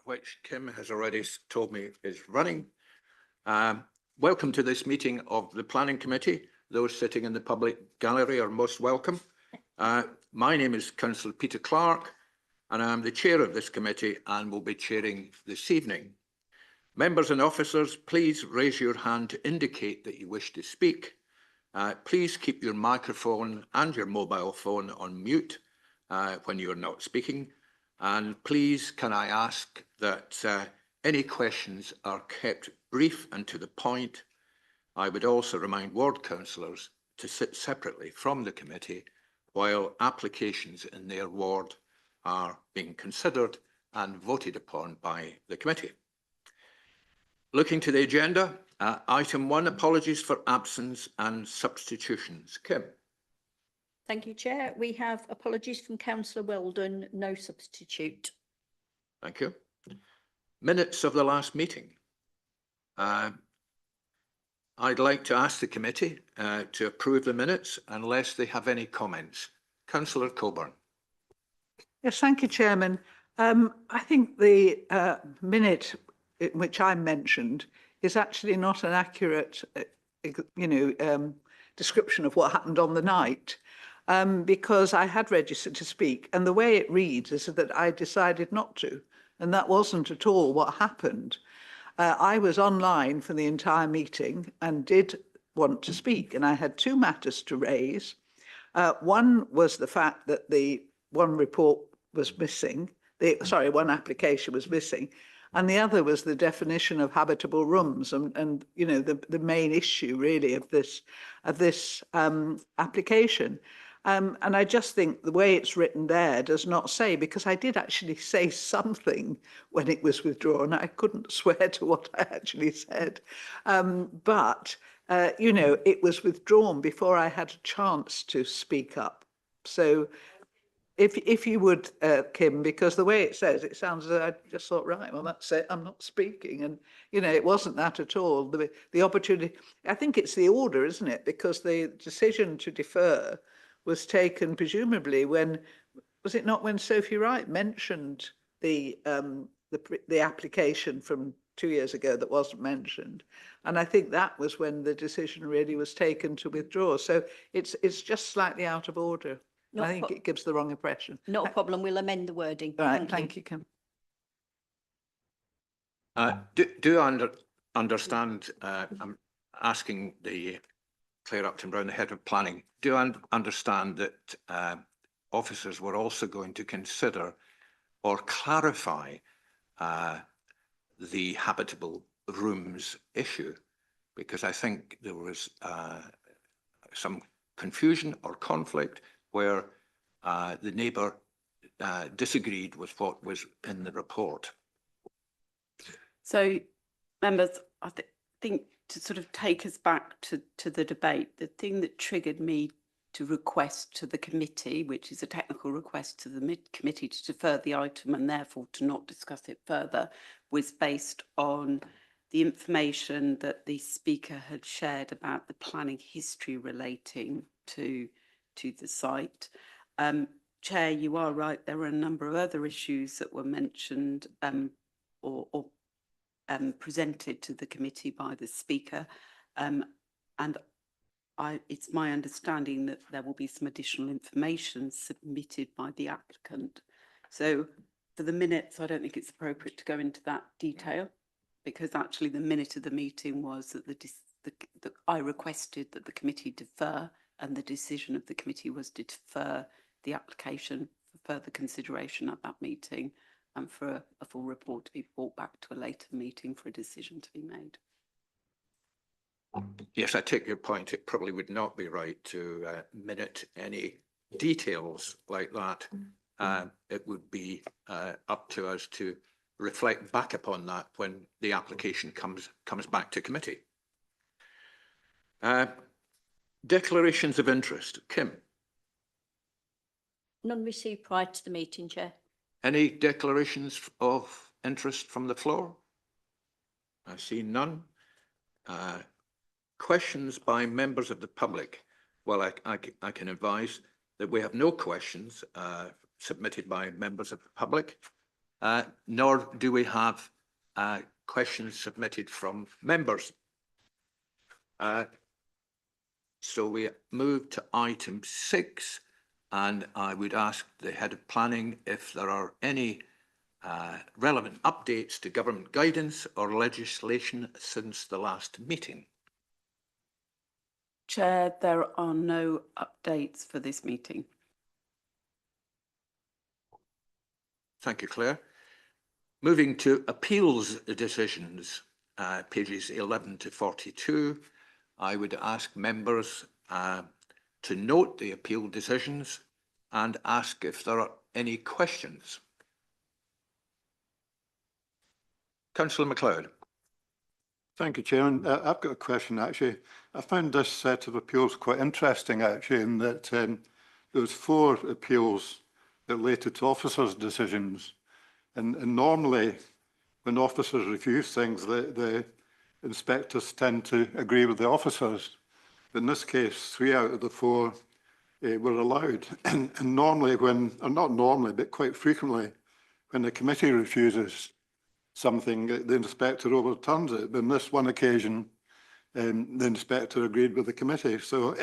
which Kim has already told me is running. Welcome to this meeting of the Planning Committee. Those sitting in the public gallery are most welcome. My name is Councillor Peter Clark, and I'm the chair of this committee and will be chairing this evening. Members and officers, please raise your hand to indicate that you wish to speak. Please keep your microphone and your mobile phone on mute when you're not speaking. And please, can I ask that any questions are kept brief and to the point. I would also remind ward councillors to sit separately from the committee while applications in their ward are being considered and voted upon by the committee. Looking to the agenda, item 1, apologies for absence and substitutions. Kim. Thank you, Chair. We have apologies from Councillor Weldon, no substitute. Thank you. Minutes of the last meeting. I'd like to ask the committee to approve the minutes unless they have any comments. Councillor Coburn. Yes, thank you, Chairman. I think the minute in which I mentioned is actually not an accurate, description of what happened on the night, because I had registered to speak, and the way it reads is that I decided not to, and that wasn't at all what happened. I was online for the entire meeting and did want to speak, and I had 2 matters to raise. One was the fact that the one report was missing, one application was missing, and the other was the definition of habitable rooms, and you know, the main issue really of this application. And I just think the way it's written there does not say, because I did actually say something when it was withdrawn. I couldn't swear to what I actually said, but it was withdrawn before I had a chance to speak up. So if you would, Kim, because the way it says, it sounds as though I just thought, right, well, that's it, I'm not speaking. And, it wasn't that at all. The opportunity, I think it's the order, isn't it? Because the decision to defer was taken presumably when, was it not when Sophie Wright mentioned the application from 2 years ago that wasn't mentioned? And I think that was when the decision really was taken to withdraw. So it's just slightly out of order. I think it gives the wrong impression. Not a problem. We'll amend the wording. All right, thank you, Kim. Do I understand, I'm asking the Claire Upton Brown, the head of planning, do I understand that officers were also going to consider or clarify the habitable rooms issue? Because I think there was some confusion or conflict where the neighbour disagreed with what was in the report. So, members, I think to sort of take us back to the debate, the thing that triggered me to request to the committee, which is a technical request to the committee to defer the item and therefore to not discuss it further, was based on the information that the speaker had shared about the planning history relating to the site. Chair, you are right, there were a number of other issues that were mentioned or presented to the committee by the speaker, and it's my understanding that there will be some additional information submitted by the applicant. So for the minutes, I don't think it's appropriate to go into that detail, because actually the minute of the meeting was that I requested that the committee defer, and the decision of the committee was to defer the application for further consideration at that meeting, and for a full report to be brought back to a later meeting for a decision to be made. Yes, I take your point. It probably would not be right to minute any details like that. It would be up to us to reflect back upon that when the application comes back to committee. Declarations of interest. Kim. None received prior to the meeting, Chair. Any declarations of interest from the floor? I see none. Questions by members of the public? Well, I can advise that we have no questions submitted by members of the public. nor do we have questions submitted from members. So we move to item 6, and I would ask the Head of Planning if there are any relevant updates to government guidance or legislation since the last meeting. Chair, there are no updates for this meeting. Thank you, Claire. Moving to appeals decisions, pages 11 to 42, I would ask members to note the appeal decisions and ask if there are any questions. Councillor MacLeod. Thank you, Chairman. I've got a question, actually. I found this set of appeals quite interesting, actually, in that there was 4 appeals related to officers' decisions. And normally, when officers refuse things, the inspectors tend to agree with the officers. But in this case, 3 out of the 4 were allowed. And normally when, or not normally, but quite frequently, when the committee refuses something, the inspector overturns it. But on this one occasion, the inspector agreed with the committee. So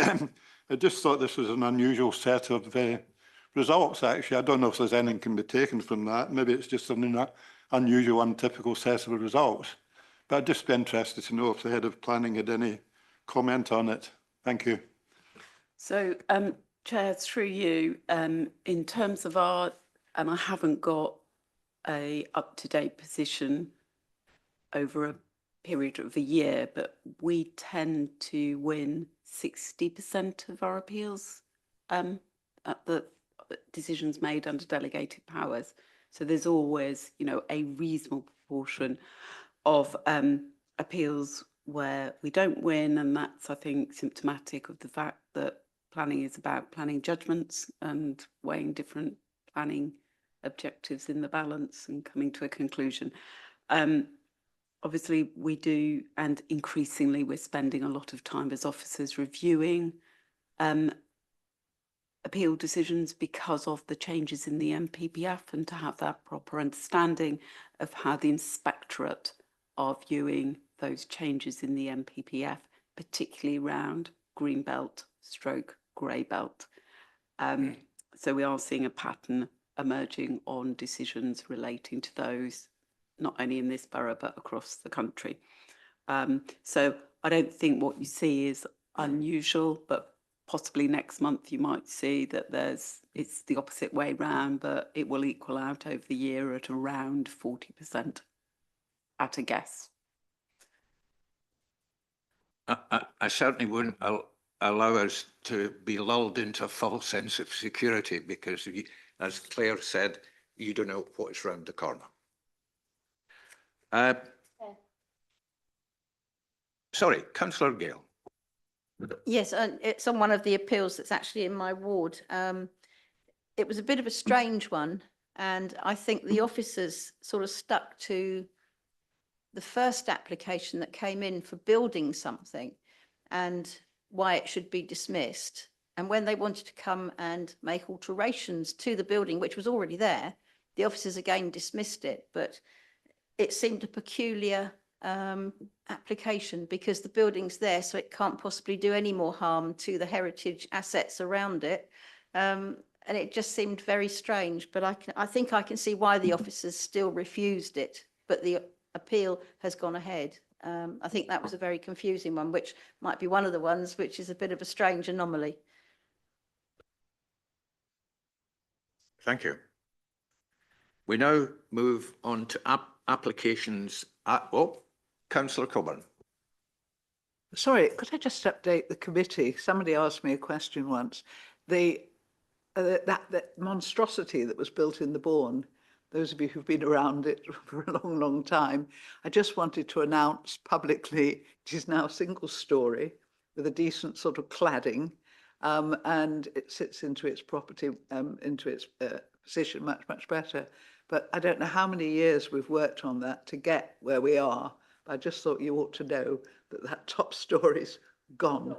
I just thought this was an unusual set of results, actually. I don't know if there's anything can be taken from that. Maybe it's just an unusual, untypical set of results. But I'd just be interested to know if the Head of Planning had any comment on it. Thank you. So, Chair, through you, in terms of our, and I haven't got a up-to-date position over a period of a year, but we tend to win 60% of our appeals at the decisions made under delegated powers. So there's always, you know, a reasonable proportion of appeals where we don't win, and that's, I think, symptomatic of the fact that planning is about planning judgments and weighing different planning objectives in the balance and coming to a conclusion. Obviously, we do, and increasingly we're spending a lot of time as officers reviewing appeal decisions because of the changes in the MPPF, and to have that proper understanding of how the inspectorate are viewing those changes in the MPPF, particularly around green belt stroke grey belt. So we are seeing a pattern emerging on decisions relating to those, not only in this borough but across the country. So I don't think what you see is unusual, but possibly next month you might see that it's the opposite way round, but it will equal out over the year at around 40% at a guess. I certainly wouldn't allow us to be lulled into a false sense of security because, as Claire said, you don't know what is round the corner. Sorry, Councillor Gale. Yes, and it's on one of the appeals that's actually in my ward. It was a bit of a strange one, and I think the officers sort of stuck to the first application that came in for building something and why it should be dismissed. And when they wanted to come and make alterations to the building, which was already there, the officers again dismissed it. But it seemed a peculiar application because the building's there, so it can't possibly do any more harm to the heritage assets around it. And it just seemed very strange. But I think I can see why the officers still refused it. But the appeal has gone ahead. I think that was a very confusing one, which might be one of the ones which is a bit of a strange anomaly. Thank you. We now move on to applications. Councillor Coburn. Sorry, could I just update the committee? Somebody asked me a question once. That monstrosity that was built in the Bourne, those of you who've been around it for a long, long time, I just wanted to announce publicly it is now a single story with a decent sort of cladding, and it sits into its property, into its position much, much better. But I don't know how many years we've worked on that to get where we are. But I just thought you ought to know that that top story's gone.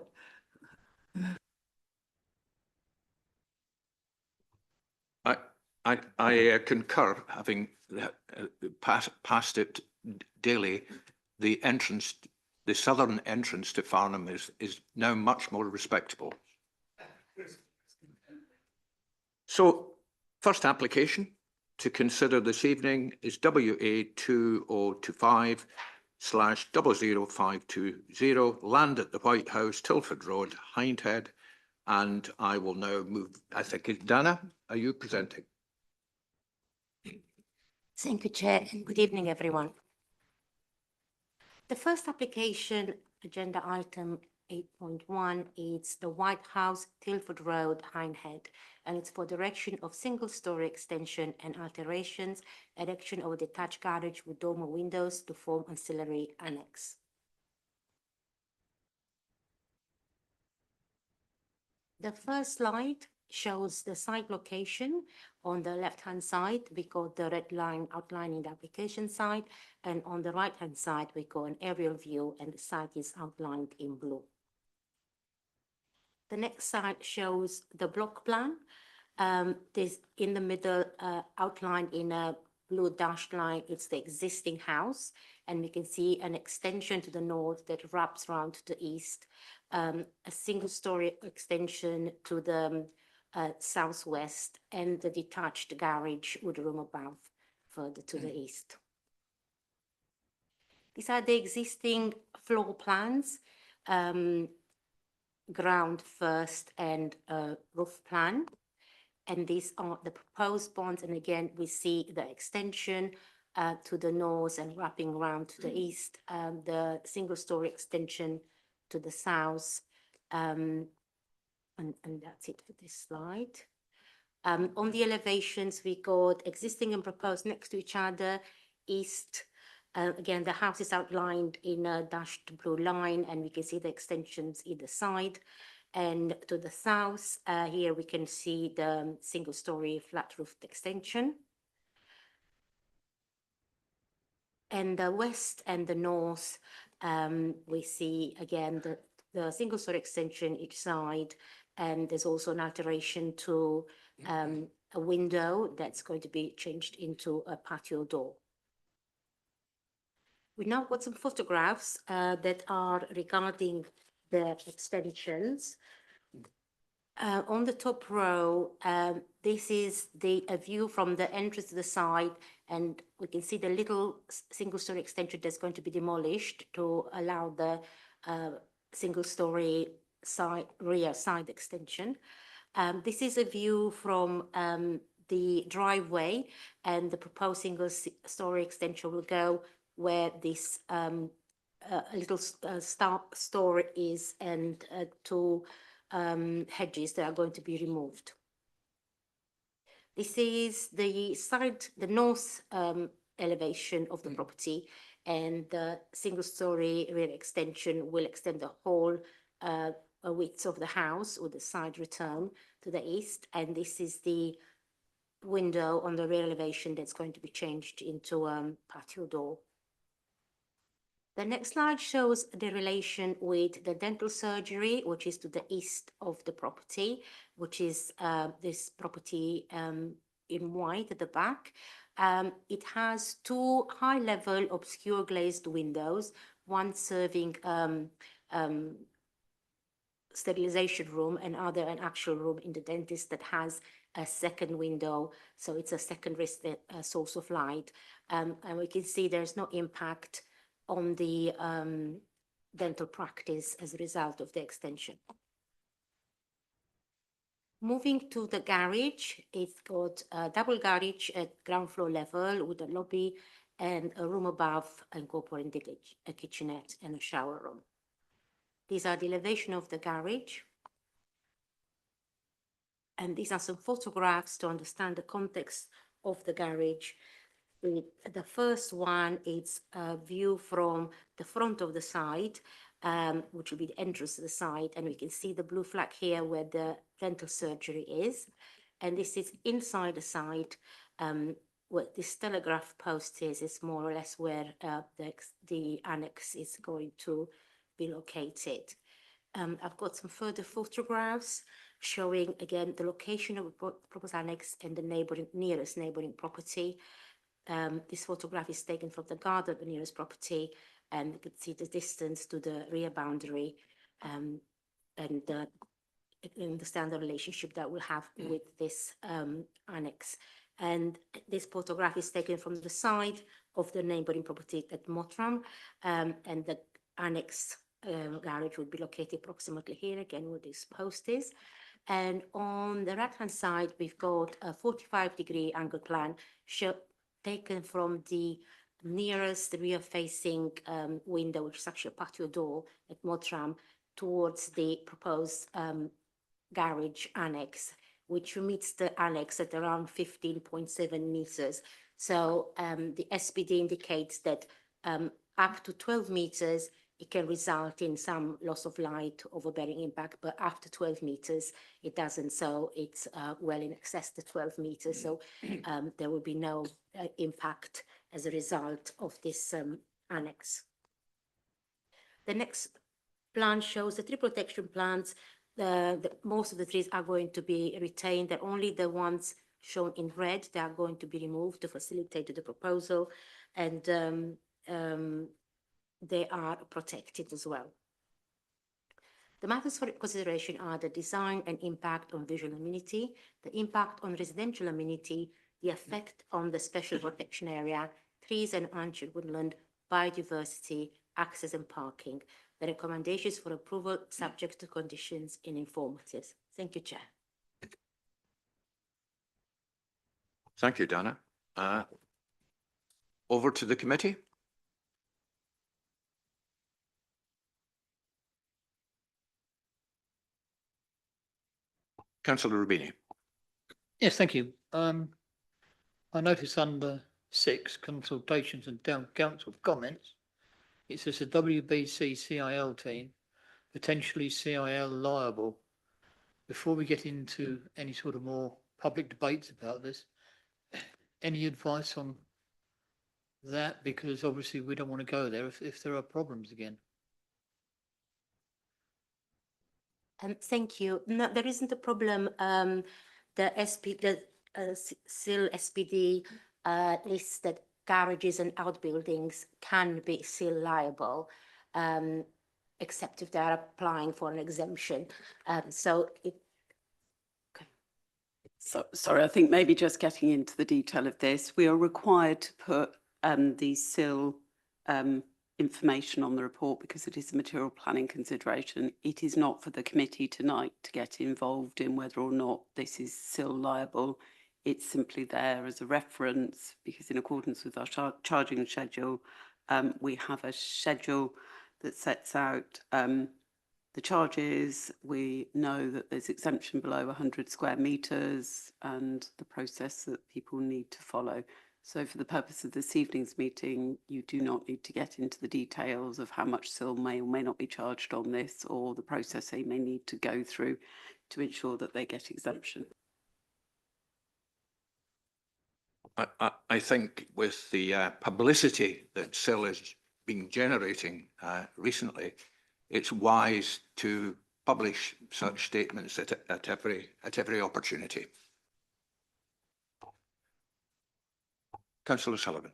I concur, having passed it daily. The entrance, the southern entrance to Farnham is now much more respectable. So, first application to consider this evening is WA 2025/00520, land at the White House, Tilford Road, Hindhead. And I will now move, I think, Dana, are you presenting? Thank you, Chair, and good evening, everyone. The first application, agenda item 8.1, is the White House, Tilford Road, Hindhead, and it's for direction of single-story extension and alterations, erection of a detached garage with dormer windows to form ancillary annex. The first slide shows the site location. On the left-hand side, we got the red line outlining the application site, and on the right-hand side, we got an aerial view, and the site is outlined in blue. The next slide shows the block plan. This in the middle, outlined in a blue dashed line, it's the existing house, and we can see an extension to the north that wraps around to the east, a single-story extension to the southwest, and the detached garage with a room above further to the east. These are the existing floor plans, ground first and roof plan. And these are the proposed bonds. And again, we see the extension to the north and wrapping around to the east, the single-story extension to the south. And that's it for this slide. On the elevations, we got existing and proposed next to each other, east. Again, the house is outlined in a dashed blue line, and we can see the extensions either side. And to the south, here we can see the single-story flat-roofed extension. And the west and the north, we see again the single-story extension each side, and there's also an alteration to a window that's going to be changed into a patio door. We now got some photographs that are regarding the extensions. On the top row, this is a view from the entrance to the side, and we can see the little single-story extension that's going to be demolished to allow the single-story rear side extension. This is a view from the driveway, and the proposed single-story extension will go where this little store is, and two hedges that are going to be removed. This is the north elevation of the property, and the single-story rear extension will extend the whole width of the house with the side return to the east. And this is the window on the rear elevation that's going to be changed into a patio door. The next slide shows the relation with the dental surgery, which is to the east of the property, which is this property in white at the back. It has two high-level obscure glazed windows, one serving sterilization room, and other an actual room in the dentist that has a second window, so it's a secondary source of light. And we can see there's no impact on the dental practice as a result of the extension. Moving to the garage, it's got a double garage at ground floor level with a lobby and a room above incorporating a kitchenette and a shower room. These are the elevation of the garage. And these are some photographs to understand the context of the garage. The first one is a view from the front of the site, which will be the entrance to the site. And we can see the blue flag here where the dental surgery is. And this is inside the site. What this telegraph post is more or less where the annex is going to be located. I've got some further photographs. showing again the location of the proposed annex and the nearest neighboring property. This photograph is taken from the garden of the nearest property, and you can see the distance to the rear boundary, and understand the relationship that we'll have with this annex. And this photograph is taken from the side of the neighboring property at Mottram, and the annex garage would be located approximately here, again, where this post is. And on the right-hand side, we've got a 45-degree angle plan taken from the nearest rear-facing window, which is actually a patio door at Mottram, towards the proposed garage annex, which meets the annex at around 15.7 meters. So the SPD indicates that up to 12 meters, it can result in some loss of light, overbearing impact, but after 12 meters, it doesn't. So it's well in excess to 12 meters. So there will be no impact as a result of this annex. The next plan shows the tree protection plants. Most of the trees are going to be retained. They're only the ones shown in red that are going to be removed to facilitate the proposal, and they are protected as well. The matters for consideration are the design and impact on visual amenity, the impact on residential amenity, the effect on the special protection area, trees and ancient woodland, biodiversity, access and parking. The recommendations for approval subject to conditions in informatives. Thank you, Chair. Thank you, Dana. Over to the committee. Councillor Rubini. Yes, thank you. I notice under 6 consultations and town council comments, it says the WBC CIL team potentially CIL liable. Before we get into any sort of more public debates about this, any advice on that? Because obviously we don't want to go there if there are problems again. Thank you. No, there isn't a problem. The SIL SPD lists that garages and outbuildings can be SIL liable, except if they are applying for an exemption. So sorry, I think maybe just getting into the detail of this, we are required to put the SIL information on the report because it is a material planning consideration. It is not for the committee tonight to get involved in whether or not this is SIL liable. It's simply there as a reference because in accordance with our charging schedule, we have a schedule that sets out the charges. We know that there's exemption below 100 square metres and the process that people need to follow. So for the purpose of this evening's meeting, you do not need to get into the details of how much SIL may or may not be charged on this or the process they may need to go through to ensure that they get exemption. I think with the publicity that SIL has been generating recently, it's wise to publish such statements at every opportunity. Councillor Sullivan.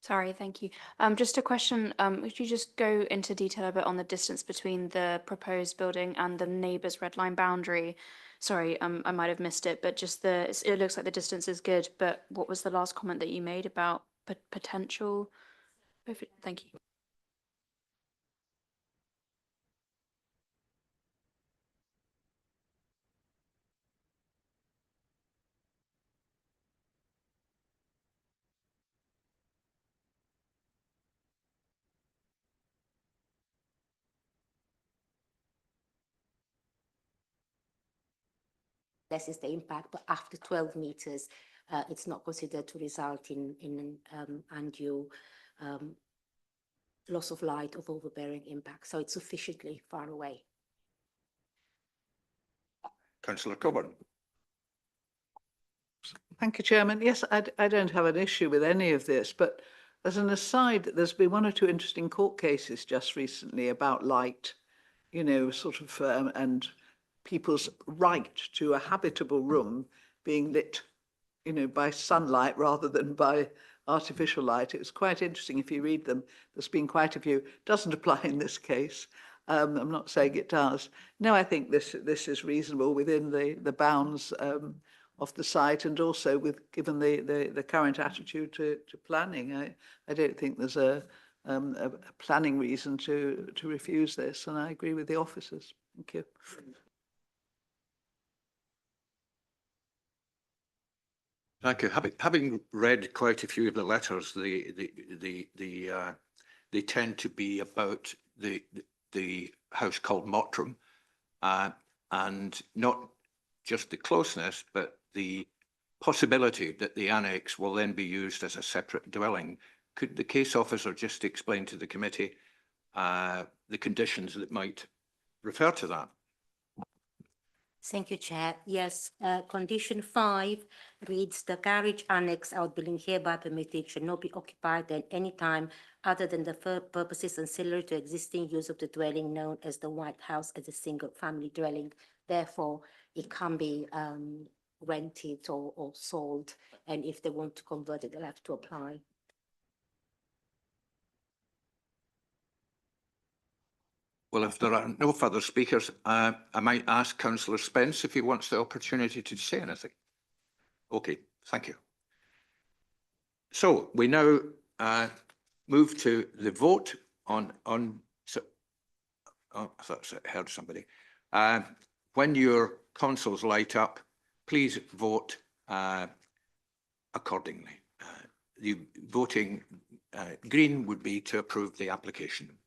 Sorry, thank you. Just a question. Would you just go into detail a bit on the distance between the proposed building and the neighbour's red line boundary? Sorry, I might have missed it, but just it looks like the distance is good, but what was the last comment that you made about potential? Thank you. This is the impact, but after 12 meters, it's not considered to result in undue loss of light of overbearing impact. So it's sufficiently far away. Councillor Coburn. Thank you, Chairman. Yes, I don't have an issue with any of this, but as an aside, there's been 1 or 2 interesting court cases just recently about light, you know, sort of, and people's right to a habitable room being lit, you know, by sunlight rather than by artificial light. It was quite interesting. If you read them, there's been quite a few. Doesn't apply in this case. I'm not saying it does. No, I think this is reasonable within the bounds of the site, and also given the current attitude to planning. I don't think there's a planning reason to refuse this, and I agree with the officers. Thank you. Thank you. Having read quite a few of the letters, they tend to be about the house called Mottram, and not just the closeness, but the possibility that the annex will then be used as a separate dwelling. Could the case officer just explain to the committee the conditions that might refer to that? Thank you, Chair. Yes, condition 5 reads the garage annex outbuilding hereby permitted should not be occupied at any time other than the purposes ancillary to existing use of the dwelling known as the White House as a single family dwelling. Therefore, it can be rented or sold. And if they want to convert it, they'll have to apply. Well, if there are no further speakers, I might ask Councillor Spence if he wants the opportunity to say anything. Okay, thank you. So we now move to the vote on so, oh, I thought I heard somebody. When your consoles light up, please vote accordingly. The voting green would be to approve the application.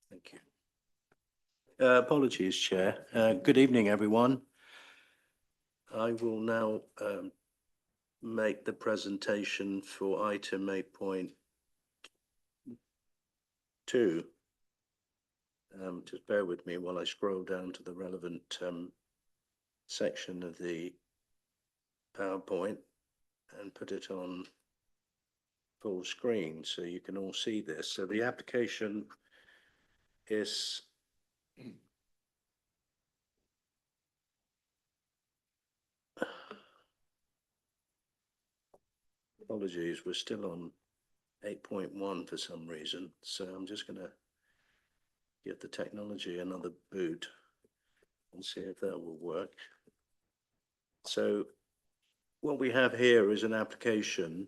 Thank you. Apologies, Chair. Good evening, everyone. I will now make the presentation for item 8.2. Just bear with me while I scroll down to the relevant section of the PowerPoint and put it on full screen so you can all see this. So the application is apologies, we're still on 8.1 for some reason. So I'm just going to give the technology another boot and see if that will work. So what we have here is an application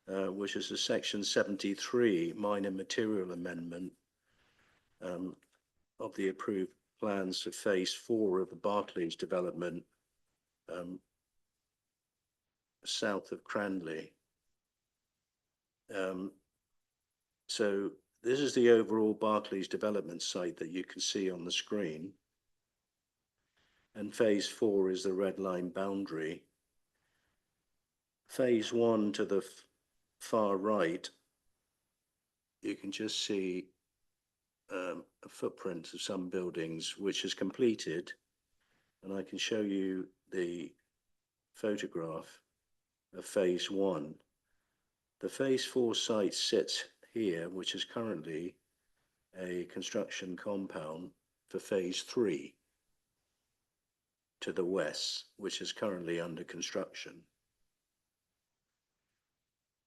which is a section 73 minor material amendment of the approved plans for phase 4 of the Barclays development south of Cranley. So this is the overall Barclays development site that you can see on the screen. And phase 4 is the red line boundary. Phase 1 to the far right, you can just see a footprint of some buildings which is completed, and I can show you the photograph of phase 1. The phase 4 site sits here, which is currently a construction compound for phase 3 to the west, which is currently under construction.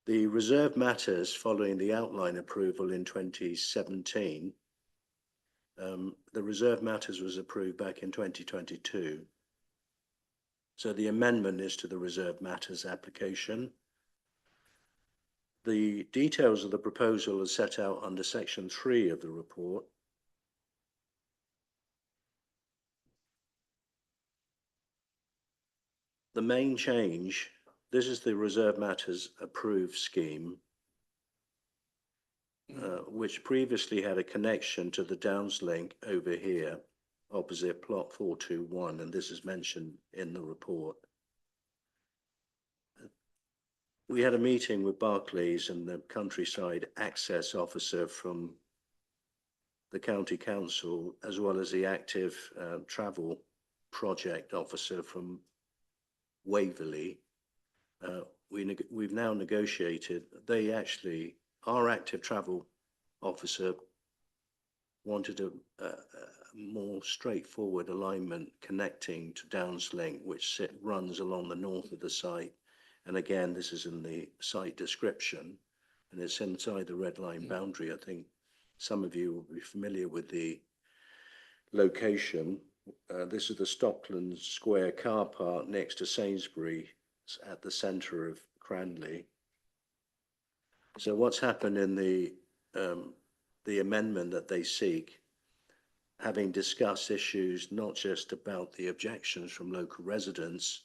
The reserve matters following the outline approval in 2017. The reserve matters was approved back in 2022. So the amendment is to the reserve matters application. The details of the proposal are set out under section 3 of the report. The main change, this is the reserve matters approved scheme, which previously had a connection to the Downs link over here, opposite plot 421, and this is mentioned in the report. We had a meeting with Barclays and the countryside access officer from the county council, as well as the active travel project officer from Waverley. We've now negotiated. They actually, our active travel officer wanted a more straightforward alignment connecting to Downs Link, which runs along the north of the site. And again, this is in the site description, and it's inside the red line boundary. I think some of you will be familiar with the location. This is the Stockland Square car park next to Sainsbury's at the centre of Cranley. So what's happened in the amendment that they seek, having discussed issues not just about the objections from local residents,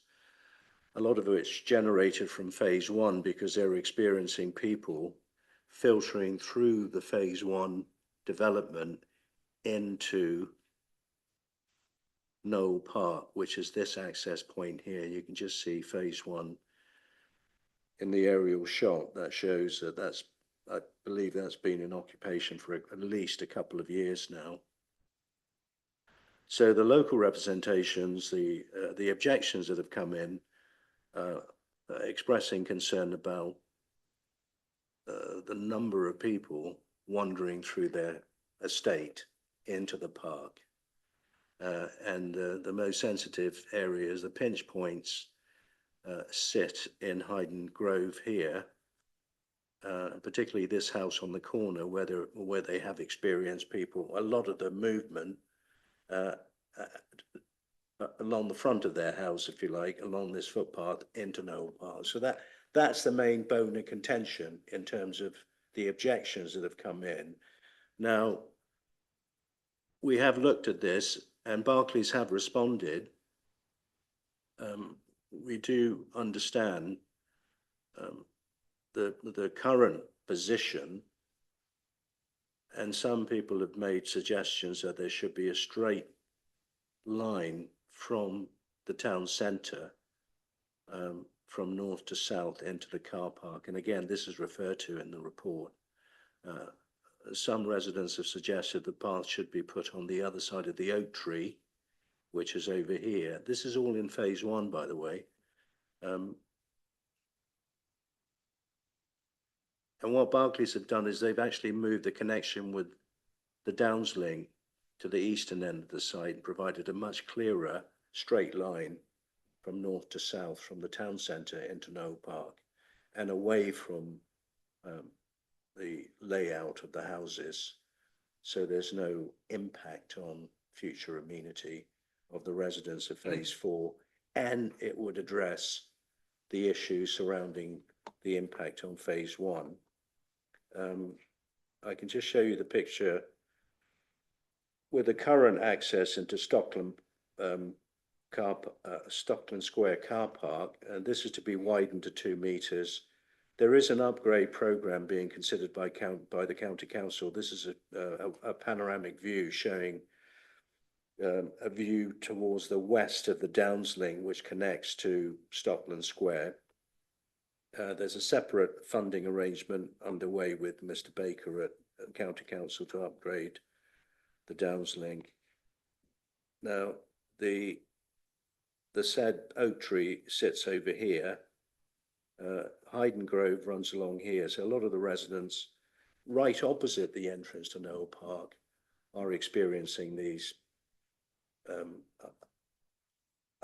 a lot of which generated from phase 1 because they're experiencing people filtering through the phase 1 development into Knoll Park, which is this access point here. You can just see phase 1 in the aerial shot. That shows that I believe that's been in occupation for at least a couple of years now. So the local representations, the objections that have come in, expressing concern about the number of people wandering through their estate into the park. And the most sensitive areas, the pinch points, sit in Hyden Grove here, particularly this house on the corner where they have experienced people, a lot of the movement along the front of their house, if you like, along this footpath into Knoll Park. So that's the main bone of contention in terms of the objections that have come in. Now, we have looked at this and Barclays have responded. We do understand the current position, and some people have made suggestions that there should be a straight line from the town centre from north to south into the car park. And again, this is referred to in the report. Some residents have suggested the path should be put on the other side of the oak tree, which is over here. This is all in phase 1, by the way. And what Barclays have done is they've actually moved the connection with the Downs link to the eastern end of the site and provided a much clearer straight line from north to south from the town centre into Knoll Park and away from the layout of the houses. So there's no impact on future amenity of the residents of phase 4, and it would address the issues surrounding the impact on phase 1. I can just show you the picture with the current access into Stockland Stockland Square car park, and this is to be widened to 2 metres. There is an upgrade programme being considered by the County Council. This is a panoramic view showing a view towards the west of the Downs Link, which connects to Stockland Square. There's a separate funding arrangement underway with Mr. Baker at County Council to upgrade the Downs Link. Now, the said oak tree sits over here. Hayden Grove runs along here. So a lot of the residents right opposite the entrance to Noel Park are experiencing these.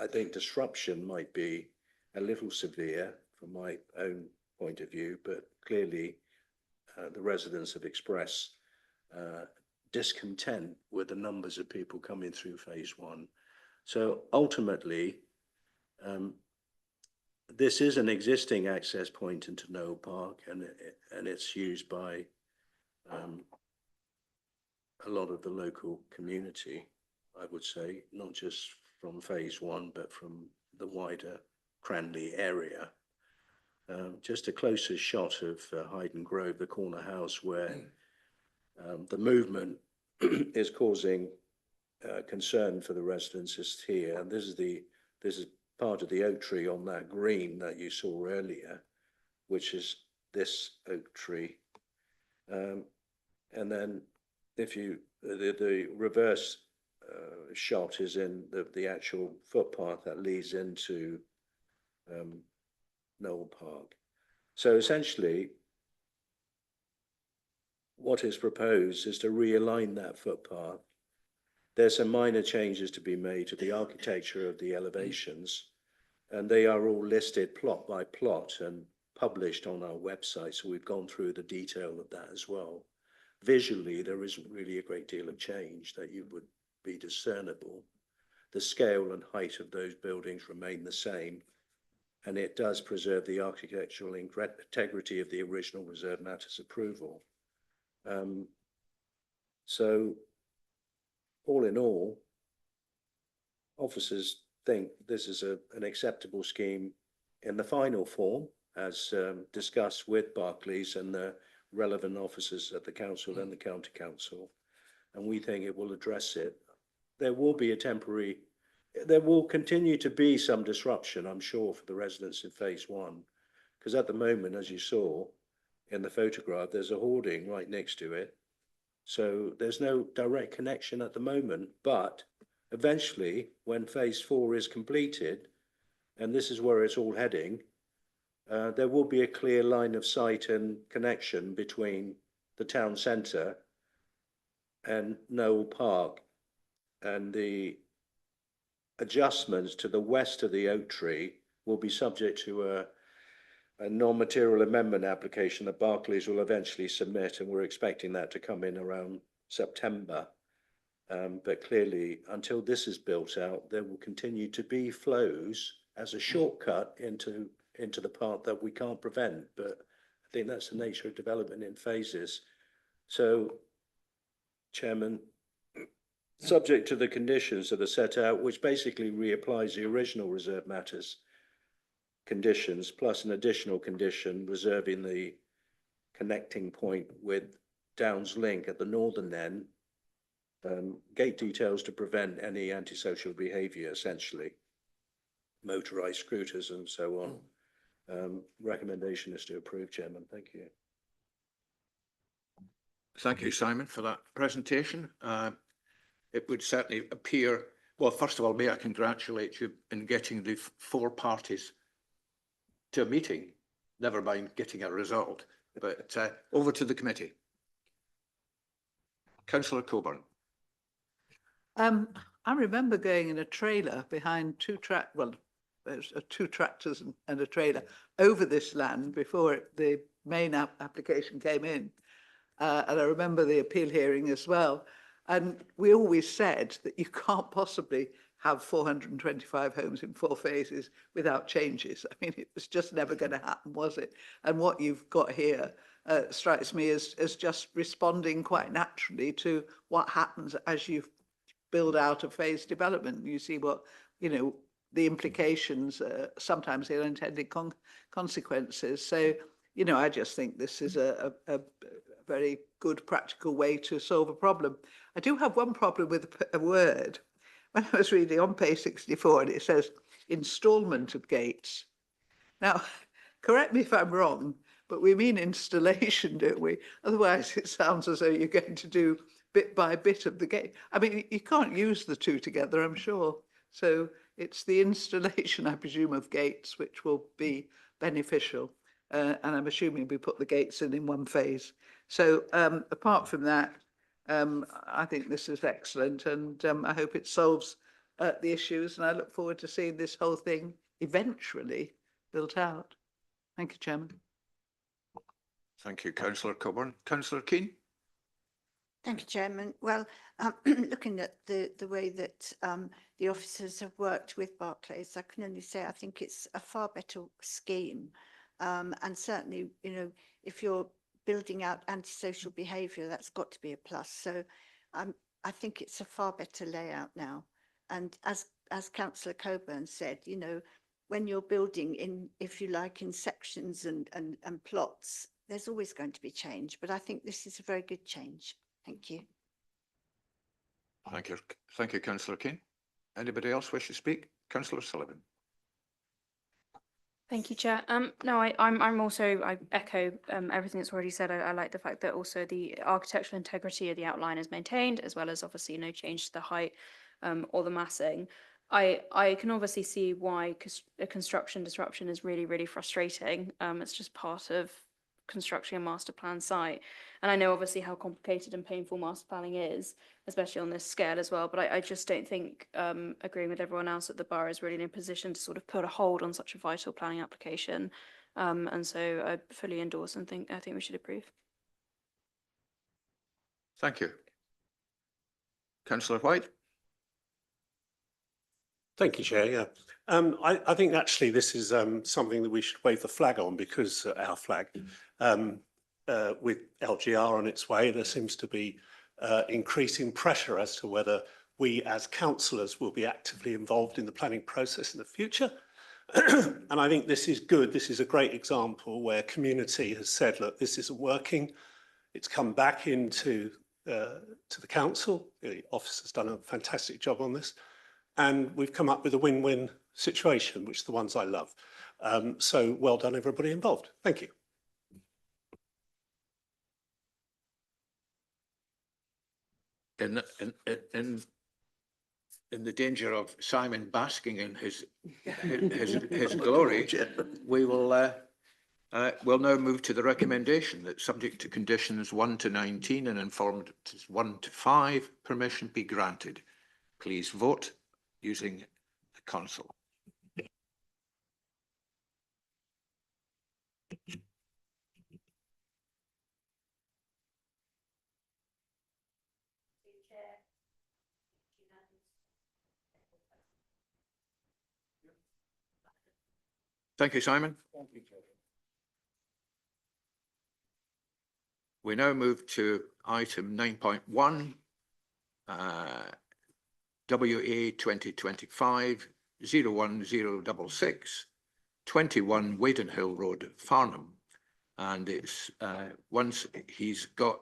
I think disruption might be a little severe from my own point of view, but clearly the residents have expressed discontent with the numbers of people coming through phase 1. So ultimately, this is an existing access point into Noel Park, and it's used by a lot of the local community, I would say, not just from phase 1, but from the wider Cranley area. Just a closer shot of Hayden Grove, the corner house where the movement is causing concern for the residents is here. And this is part of the oak tree on that green that you saw earlier, which is this oak tree. And then if you, the reverse shot is in the actual footpath that leads into Noel Park. So essentially, what is proposed is to realign that footpath. There's some minor changes to be made to the architecture of the elevations, and they are all listed plot by plot and published on our website. So we've gone through the detail of that as well. Visually, there isn't really a great deal of change that you would be discernible. The scale and height of those buildings remain the same, and it does preserve the architectural integrity of the original reserve matters approval. So all in all, officers think this is an acceptable scheme in the final form, as discussed with Barclays and the relevant officers at the council and the county council, and we think it will address it. There will be there will continue to be some disruption, I'm sure, for the residents in phase 1, because at the moment, as you saw in the photograph, there's a hoarding right next to it. So there's no direct connection at the moment, but eventually when phase 4 is completed, and this is where it's all heading, there will be a clear line of sight and connection between the town centre and Noel Park, and the adjustments to the west of the oak tree will be subject to a non-material amendment application that Barclays will eventually submit, and we're expecting that to come in around September. But clearly, until this is built out, there will continue to be flows as a shortcut into the part that we can't prevent. But I think that's the nature of development in phases. So, Chairman, subject to the conditions that are set out, which basically reapplies the original reserve matters conditions, plus an additional condition reserving the connecting point with Downs Link at the northern end, gate details to prevent any antisocial behaviour, essentially, motorised scooters and so on. Recommendation is to approve, Chairman. Thank you. Thank you, Simon, for that presentation. It would certainly appear, well, first of all, may I congratulate you in getting the 4 parties to a meeting, never mind getting a result, but over to the committee. Councillor Coburn. I remember going in a trailer behind two tractors and a trailer over this land before the main application came in. And I remember the appeal hearing as well. And we always said that you can't possibly have 425 homes in 4 phases without changes. I mean, it was just never going to happen, was it? And what you've got here strikes me as just responding quite naturally to what happens as you build out a phased development. You see what, the implications, sometimes the unintended consequences. So, I just think this is a very good practical way to solve a problem. I do have one problem with a word. When I was reading on page 64, and it says installment of gates. Now, correct me if I'm wrong, but we mean installation, don't we? Otherwise, it sounds as though you're going to do bit by bit of the gate. I mean, you can't use the two together, I'm sure. So it's the installation, I presume, of gates which will be beneficial. And I'm assuming we put the gates in one phase. So apart from that, I think this is excellent, and I hope it solves the issues, and I look forward to seeing this whole thing eventually built out. Thank you, Chairman. Thank you, Councillor Coburn. Councillor Keane? Thank you, Chairman. Well, looking at the way that the officers have worked with Barclays, I can only say I think it's a far better scheme. And certainly, if you're building out antisocial behaviour, that's got to be a plus. So I think it's a far better layout now. And as Councillor Coburn said, when you're building in, if you like, in sections and plots, there's always going to be change. But I think this is a very good change. Thank you. Thank you. Thank you, Councillor Keane. Anybody else wish to speak? Councillor Sullivan. Thank you, Chair. No, I echo everything that's already said. I like the fact that also the architectural integrity of the outline is maintained, as well as obviously no change to the height or the massing. I can obviously see why a construction disruption is really, really frustrating. It's just part of constructing a master plan site. And I know obviously how complicated and painful master planning is, especially on this scale as well. But I just don't think, agreeing with everyone else, that the borough is really in a position to sort of put a hold on such a vital planning application. And so I fully endorse and I think we should approve. Thank you. Councillor White. Thank you, Chair. Yeah, I think actually this is something that we should wave the flag on, because our flag, with LGR on its way, there seems to be increasing pressure as to whether we as councillors will be actively involved in the planning process in the future. And I think this is good. This is a great example where community has said, look, this isn't working. It's come back into to the council. The office has done a fantastic job on this. And we've come up with a win-win situation, which are the ones I love. So well done, everybody involved. Thank you. In the danger of Simon basking in his glory, we will we'll now move to the recommendation that, subject to conditions 1 to 19 and informed 1 to 5, permission be granted. Please vote using the console. Thank you, Simon. We now move to item 9.1, WA 2025-01066, 21 Waddenhill Road, Farnham. And it's once he's got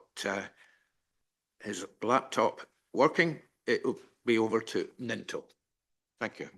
his laptop working, it will be over to Ninto. Thank you.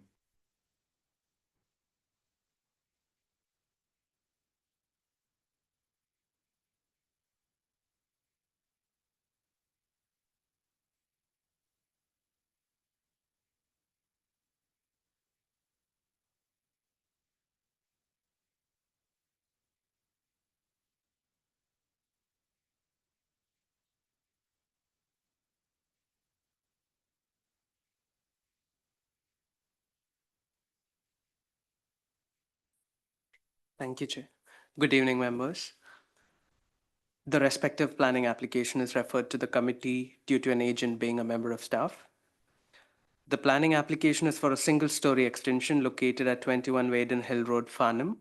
Thank you, Chair. Good evening, members. The respective planning application is referred to the committee due to an agent being a member of staff. The planning application is for a single-story extension located at 21 Waddenhill Road, Farnham.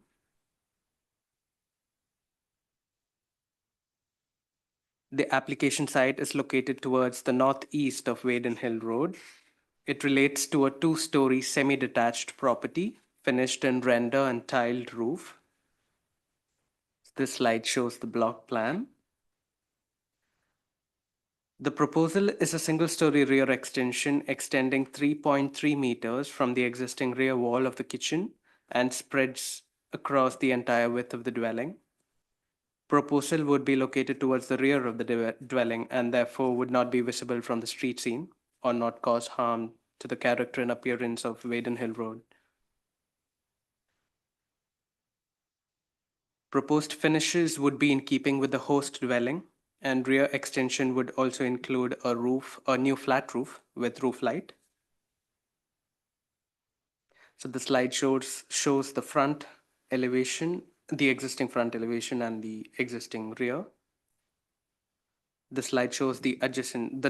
The application site is located towards the northeast of Waddenhill Road It relates to a two-story semi-detached property, finished in render and tiled roof. This slide shows the block plan. The proposal is a single-story rear extension extending 3.3 meters from the existing rear wall of the kitchen and spreads across the entire width of the dwelling. Proposal would be located towards the rear of the dwelling and therefore would not be visible from the street scene or not cause harm to the character and appearance of Wadenhill Road. Proposed finishes would be in keeping with the host dwelling, and rear extension would also include a new flat roof with roof light. So the slide shows the front elevation, the existing front elevation and the existing rear. The slide shows the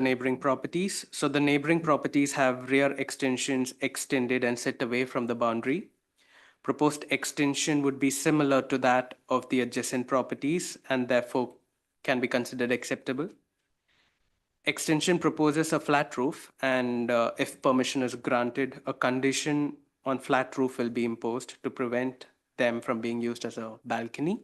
neighboring properties. So the neighboring properties have rear extensions extended and set away from the boundary. Proposed extension would be similar to that of the adjacent properties and therefore can be considered acceptable. Extension proposes a flat roof, and if permission is granted, a condition on flat roof will be imposed to prevent them from being used as a balcony.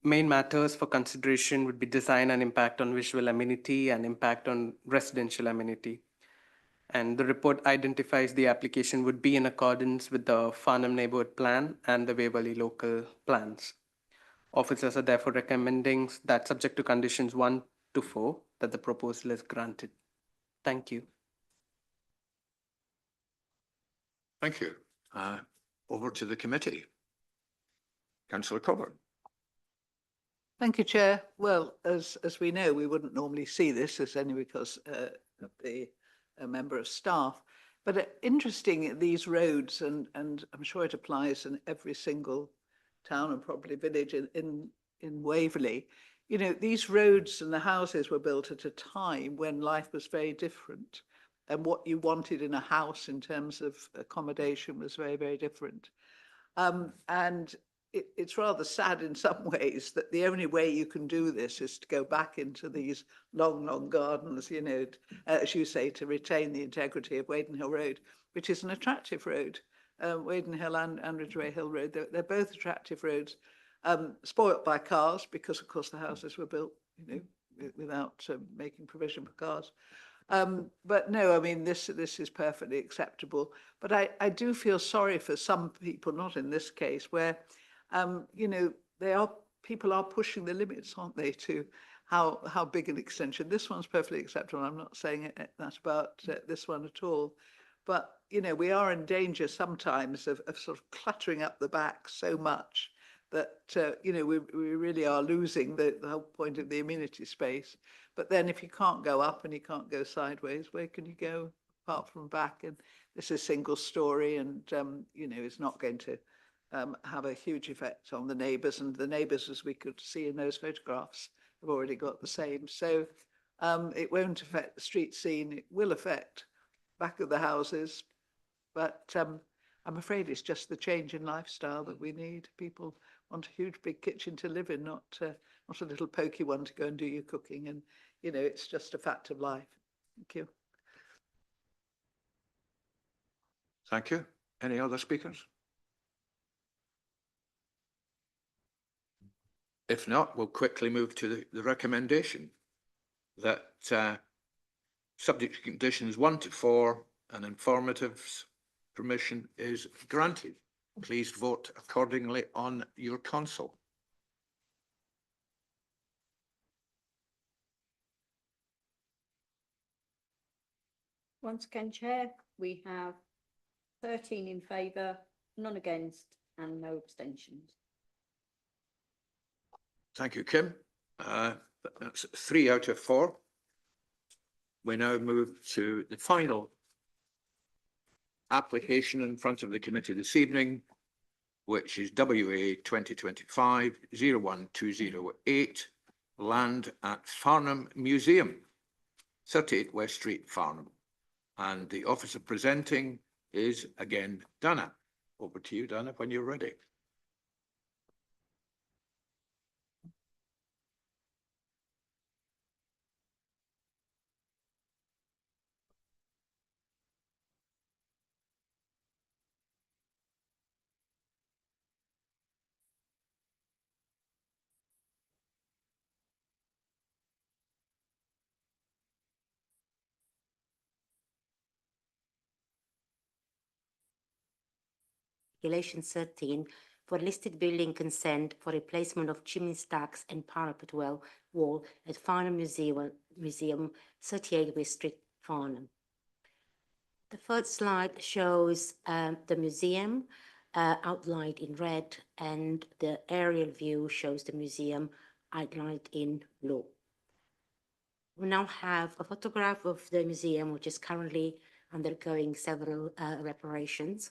Main matters for consideration would be design and impact on visual amenity and impact on residential amenity. And the report identifies the application would be in accordance with the Farnham Neighborhood Plan and the Waverley Local Plans. Officers are therefore recommending that, subject to conditions 1 to 4, that the proposal is granted. Thank you. Thank you. Over to the committee. Councillor Coburn. Thank you, Chair. Well, as we know, we wouldn't normally see this, as only because of the member of staff. But interesting, these roads, and I'm sure it applies in every single town and probably village in Waverley. You know, these roads and the houses were built at a time when life was very different, and what you wanted in a house in terms of accommodation was very, very different. And it's rather sad in some ways that the only way you can do this is to go back into these long, long gardens, you know, as you say, to retain the integrity of Wadenhill Road, which is an attractive road. Wadenhill and Ridgeway Hill Road, they're both attractive roads, spoilt by cars because, of course, the houses were built, you know, without making provision for cars. But no, I mean, this is perfectly acceptable. But I do feel sorry for some people, not in this case, where you know, people are pushing the limits, aren't they, to how big an extension. This one's perfectly acceptable. I'm not saying that about this one at all. But, you know, we are in danger sometimes of sort of cluttering up the back so much that, you know, we really are losing the whole point of the amenity space. But then if you can't go up and you can't go sideways, where can you go apart from back? And this is single story and, you know, it's not going to have a huge effect on the neighbours, and the neighbours, as we could see in those photographs, have already got the same. So it won't affect the street scene. It will affect back of the houses, but I'm afraid it's just the change in lifestyle that we need. People want a huge big kitchen to live in, not a little pokey one to go and do your cooking. And you know, it's just a fact of life. Thank you. Thank you. Any other speakers? If not, we'll quickly move to the recommendation that subject to conditions 1 to 4, an informative permission is granted. Please vote accordingly on your console. Once again, Chair, we have 13 in favour, none against and no abstentions. Thank you, Kim. That's 3 out of 4. We now move to the final application in front of the committee this evening, which is WA 2025-01208, land at Farnham Museum, 38 West Street, Farnham. And the officer presenting is again Dana. Over to you, Dana, when you're ready. Regulation 13 for listed building consent for replacement of chimney stacks and parapet wall at Farnham Museum, 38 West Street, Farnham. The first slide shows the museum outlined in red, and the aerial view shows the museum outlined in blue. We now have a photograph of the museum, which is currently undergoing several reparations.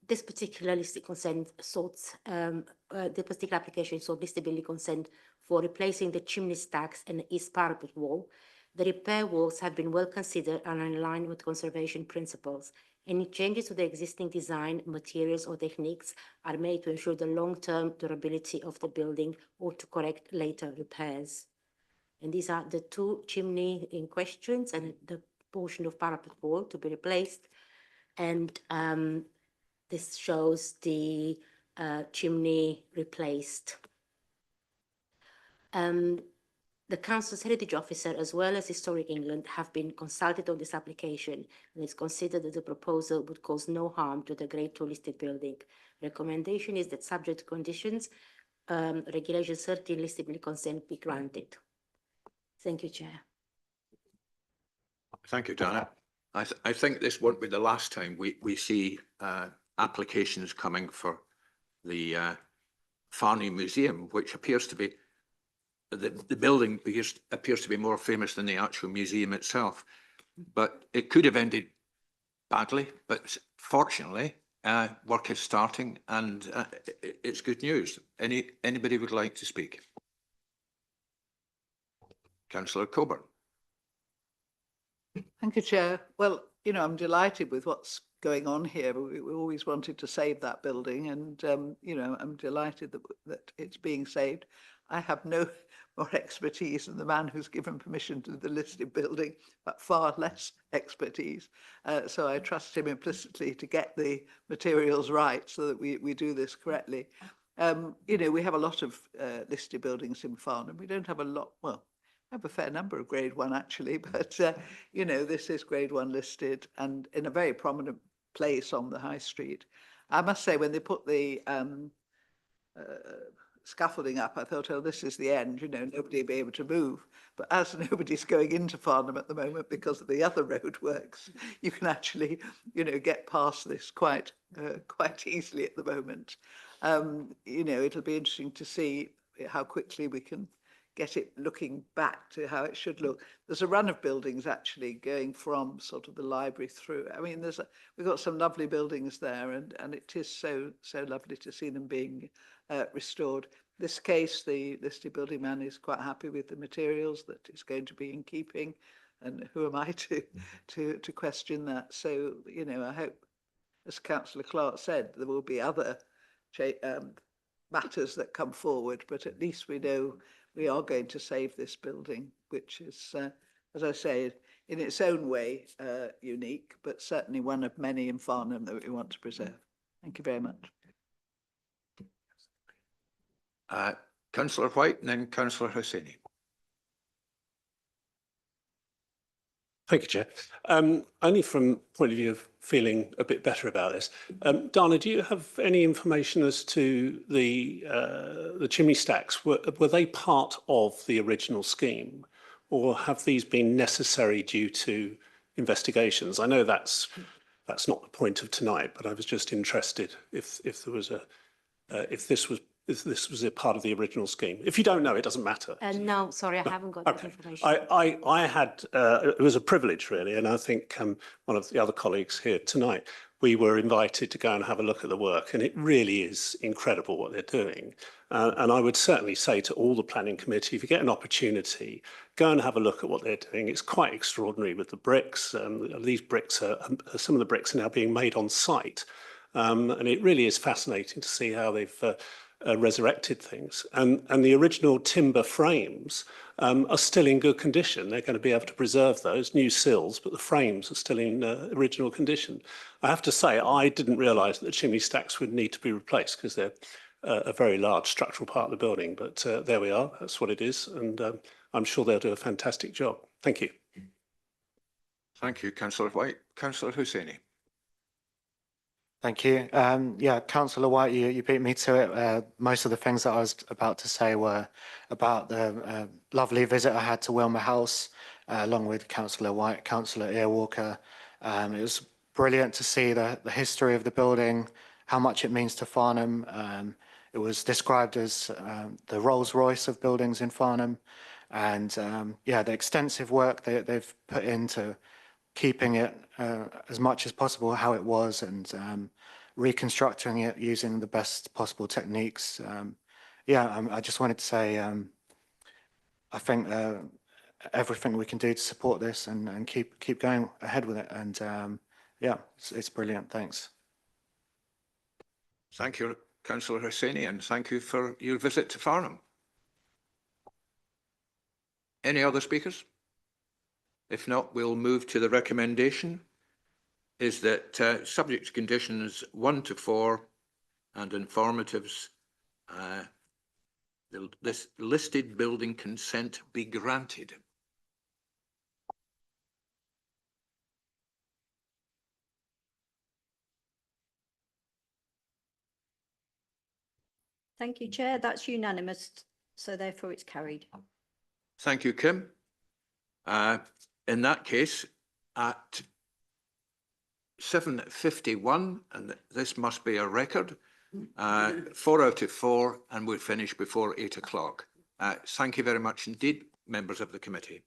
This particular listed consent sought, the particular application sought listed building consent for replacing the chimney stacks and the east parapet wall. The repair works have been well considered and are in line with conservation principles. Any changes to the existing design, materials or techniques are made to ensure the long-term durability of the building or to correct later repairs. And these are the two chimney in questions and the portion of parapet wall to be replaced. And this shows the chimney replaced. The Council's Heritage Officer, as well as Historic England, have been consulted on this application, and it's considered that the proposal would cause no harm to the Grade 2 listed building. Recommendation is that subject to conditions, Regulation 13 listed building consent be granted. Thank you, Chair. Thank you, Dana. I think this won't be the last time we see applications coming for the Farnham Museum, which appears to be the building appears to be more famous than the actual museum itself. But it could have ended badly, but fortunately, work is starting, and it's good news. Anybody would like to speak? Councillor Coburn. Thank you, Chair. Well, you know, I'm delighted with what's going on here. We always wanted to save that building, and you know, I'm delighted that it's being saved. I have no more expertise than the man who's given permission to the listed building, but far less expertise. So I trust him implicitly to get the materials right so that we do this correctly. You know, we have a lot of listed buildings in Farnham. We don't have a lot, well, I have a fair number of Grade 1 actually, but you know, this is Grade 1 listed and in a very prominent place on the high street. I must say, when they put the scaffolding up, I thought, oh, this is the end, you know, nobody will be able to move. But as nobody's going into Farnham at the moment because of the other roadworks, you can actually, you know, get past this quite easily at the moment. You know, it'll be interesting to see how quickly we can get it looking back to how it should look. There's a run of buildings actually going from sort of the library through. I mean, we've got some lovely buildings there, and it is so lovely to see them being restored. This case, the listed building man is quite happy with the materials, that it's going to be in keeping, and who am I to question that? So, you know, I hope, as Councillor Clark said, there will be other matters that come forward, but at least we know we are going to save this building, which is, as I say, in its own way unique, but certainly one of many in Farnham that we want to preserve. Thank you very much. Councillor White and then Councillor Hosseini. Thank you, Chair. Only from point of view of feeling a bit better about this. Dana, do you have any information as to the chimney stacks? Were they part of the original scheme, or have these been necessary due to investigations? I know that's not the point of tonight, but I was just interested if there was if this was a part of the original scheme. If you don't know, it doesn't matter. No, sorry, I haven't got that information. I had, it was a privilege really, and I think one of the other colleagues here tonight, we were invited to go and have a look at the work, and it really is incredible what they're doing. And I would certainly say to all the planning committee, if you get an opportunity, go and have a look at what they're doing. It's quite extraordinary with the bricks. These bricks some of the bricks are now being made on site. And it really is fascinating to see how they've resurrected things, and the original timber frames are still in good condition. They're going to be able to preserve those new sills, but the frames are still in original condition. I have to say, I didn't realise that the chimney stacks would need to be replaced because they're a very large structural part of the building, but there we are, that's what it is, and I'm sure they'll do a fantastic job. Thank you. Thank you, Councillor White. Councillor Hosseini. Thank you. Yeah, Councillor White, you beat me to it. Most of the things that I was about to say were about the lovely visit I had to Wilmer House, along with Councillor White, Councillor Earwalker. It was brilliant to see the history of the building, how much it means to Farnham. It was described as the Rolls Royce of buildings in Farnham. And yeah, the extensive work they've put into keeping it as much as possible how it was, and reconstructing it using the best possible techniques. Yeah, I just wanted to say I think everything we can do to support this and keep going ahead with it. And yeah, it's brilliant. Thanks. Thank you, Councillor Hosseini, and thank you for your visit to Farnham. Any other speakers? If not, we'll move to the recommendation. Is that subject to conditions 1 to 4 and informatives, this listed building consent be granted. Thank you, Chair. That's unanimous, so therefore it's carried. Thank you, Kim. In that case, at 7:51, and this must be a record, 4 out of 4, and we'll finish before 8 o'clock. Thank you very much indeed, members of the committee.